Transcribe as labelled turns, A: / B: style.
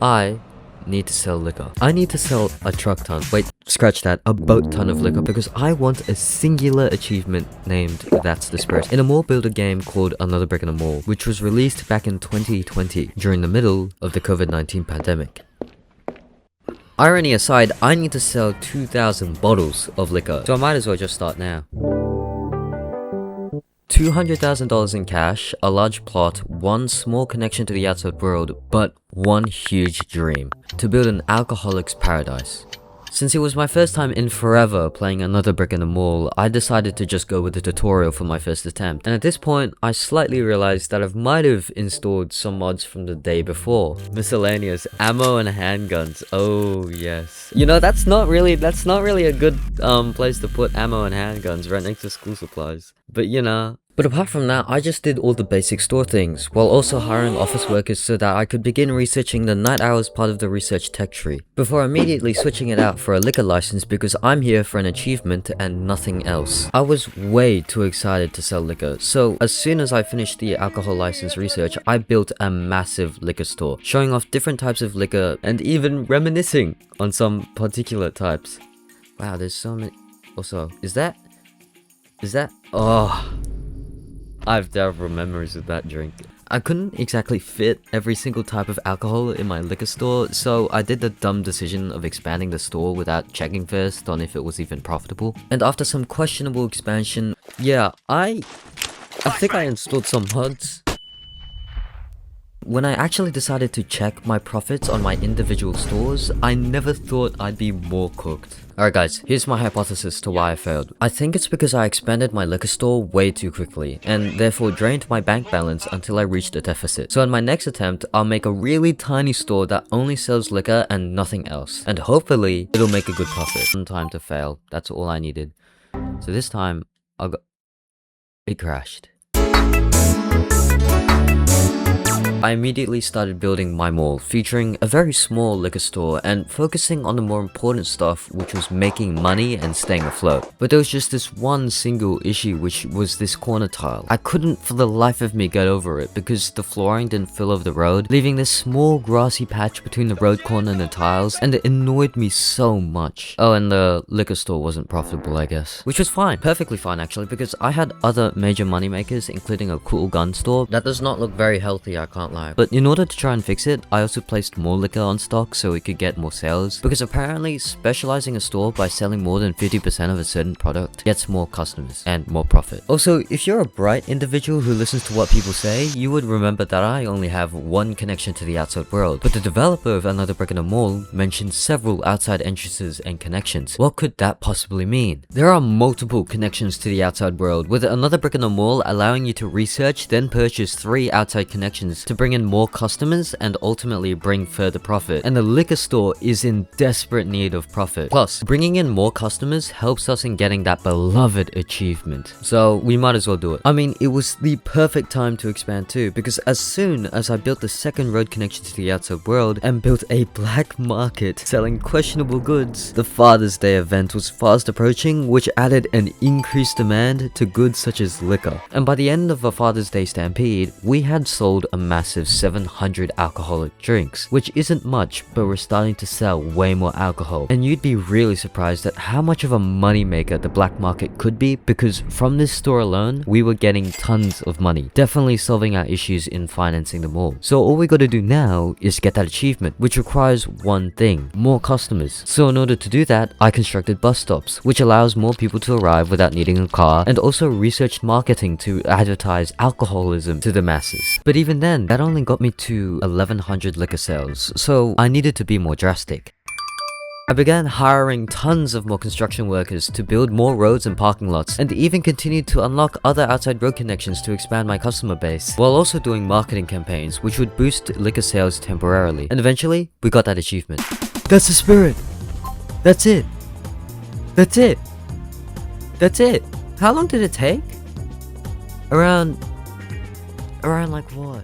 A: I need to sell liquor. I need to sell a truck ton. Wait, scratch that. A boat ton of liquor, because I want a singular achievement named That's the Spirit in a mall builder game called Another Brick in a Mall, which was released back in 2020 during the middle of the COVID-19 pandemic. Irony aside, I need to sell 2,000 bottles of liquor, so I might as well just start now. $200,000 in cash, a large plot, one small connection to the outside world, but one huge dream: to build an alcoholic's paradise. Since it was my first time in forever playing Another Brick in the Mall, I decided to just go with the tutorial for my first attempt. And at this point, I slightly realized that I might have installed some mods from the day before. Miscellaneous ammo and handguns. Oh yes. You know, that's not really a good place to put ammo and handguns, right next to school supplies. But you know. But apart from that, I just did all the basic store things, while also hiring office workers so that I could begin researching the night hours part of the research tech tree, before immediately switching it out for a liquor license because I'm here for an achievement and nothing else. I was way too excited to sell liquor, so as soon as I finished the alcohol license research, I built a massive liquor store, showing off different types of liquor and even reminiscing on some particular types. Wow, there's so many. Also, is that? Oh. I have terrible memories of that drink. I couldn't exactly fit every single type of alcohol in my liquor store, so I did the dumb decision of expanding the store without checking first on if it was even profitable. And after some questionable expansion, yeah, I think I installed some mods. When I actually decided to check my profits on my individual stores, I never thought I'd be more cooked. Alright guys, here's my hypothesis to why I failed. I think it's because I expanded my liquor store way too quickly, and therefore drained my bank balance until I reached a deficit. So in my next attempt, I'll make a really tiny store that only sells liquor and nothing else. And hopefully, it'll make a good profit. One time to fail, that's all I needed. So this time, it crashed. I immediately started building my mall, featuring a very small liquor store and focusing on the more important stuff, which was making money and staying afloat. But there was just this one single issue, which was this corner tile. I couldn't for the life of me get over it because the flooring didn't fill over the road, leaving this small grassy patch between the road corner and the tiles, and it annoyed me so much. Oh, and the liquor store wasn't profitable, I guess. Which was fine, perfectly fine actually, because I had other major moneymakers, including a cool gun store that does not look very healthy, I can't lie. But in order to try and fix it, I also placed more liquor on stock so it could get more sales, because apparently specializing a store by selling more than 50% of a certain product gets more customers and more profit. Also, if you're a bright individual who listens to what people say, you would remember that I only have one connection to the outside world, but the developer of Another Brick in a Mall mentioned several outside entrances and connections. What could that possibly mean? There are multiple connections to the outside world, with Another Brick in a Mall allowing you to research, then purchase 3 outside connections to bring in more customers and ultimately bring further profit. And the liquor store is in desperate need of profit. Plus, bringing in more customers helps us in getting that beloved achievement. So we might as well do it. I mean, it was the perfect time to expand too, because as soon as I built the second road connection to the outside world and built a black market selling questionable goods, the Father's Day event was fast approaching, which added an increased demand to goods such as liquor. And by the end of a Father's Day stampede, we had sold a massive 700 alcoholic drinks, which isn't much, but we're starting to sell way more alcohol. And you'd be really surprised at how much of a moneymaker the black market could be, because from this store alone, we were getting tons of money, definitely solving our issues in financing the mall. So all we gotta do now is get that achievement, which requires one thing: more customers. So in order to do that, I constructed bus stops, which allows more people to arrive without needing a car, and also researched marketing to advertise alcoholism to the masses. But even then, that only got me to 1100 liquor sales, so I needed to be more drastic. I began hiring tons of more construction workers to build more roads and parking lots, and even continued to unlock other outside road connections to expand my customer base, while also doing marketing campaigns which would boost liquor sales temporarily. And eventually, we got that achievement. That's the spirit! That's it! That's it! That's it! How long did it take? Around like what?